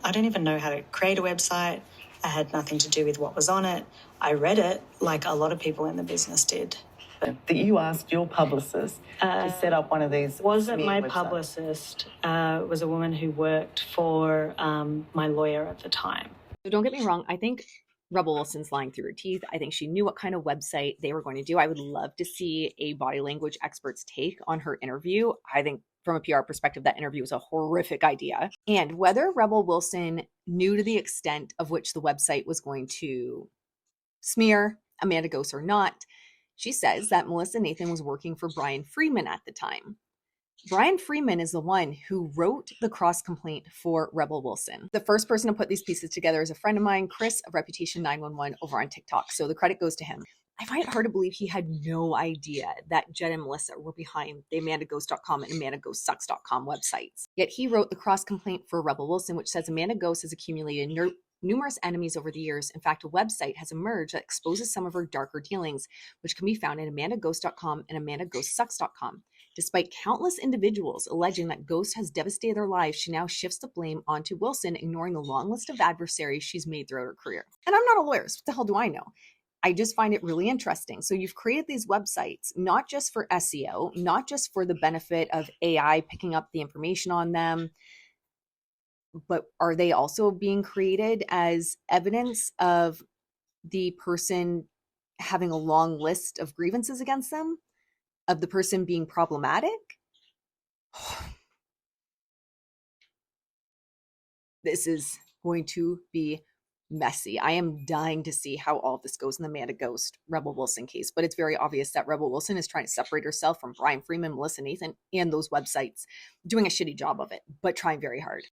I don't even know how to create a website. I had nothing to do with what was on it. I read it like a lot of people in the business did. That you asked your publicist to set up one of these. Wasn't my websites. publicist. It was a woman who worked for my lawyer at the time. So don't get me wrong. I think Rebel Wilson's lying through her teeth. I think she knew what kind of website they were going to do. I would love to see a body language expert's take on her interview. I think from a PR perspective, that interview was a horrific idea. And whether Rebel Wilson knew to the extent of which the website was going to smear Amanda Ghost or not, she says that Melissa Nathan was working for Bryan Freedman at the time. Bryan Freedman is the one who wrote the cross complaint for Rebel Wilson. The first person to put these pieces together is a friend of mine, Chris of Reputation 911 over on TikTok. So the credit goes to him. I find it hard to believe he had no idea that Jen and Melissa were behind the AmandaGhost.com and AmandaGhostSucks.com websites. Yet he wrote the cross complaint for Rebel Wilson, which says Amanda Ghost has accumulated numerous enemies over the years. In fact, a website has emerged that exposes some of her darker dealings, which can be found at AmandaGhost.com and AmandaGhostSucks.com. Despite countless individuals alleging that Ghost has devastated their lives, she now shifts the blame onto Wilson, ignoring the long list of adversaries she's made throughout her career. And I'm not a lawyer, so what the hell do I know? I just find it really interesting. So you've created these websites, not just for SEO, not just for the benefit of AI picking up the information on them, but are they also being created as evidence of the person having a long list of grievances against them, of the person being problematic? This is going to be messy. I am dying to see how all of this goes in the Amanda Ghost Rebel Wilson case, but it's very obvious that Rebel Wilson is trying to separate herself from Bryan Freedman, Melissa Nathan, and those websites, doing a shitty job of it, but trying very hard.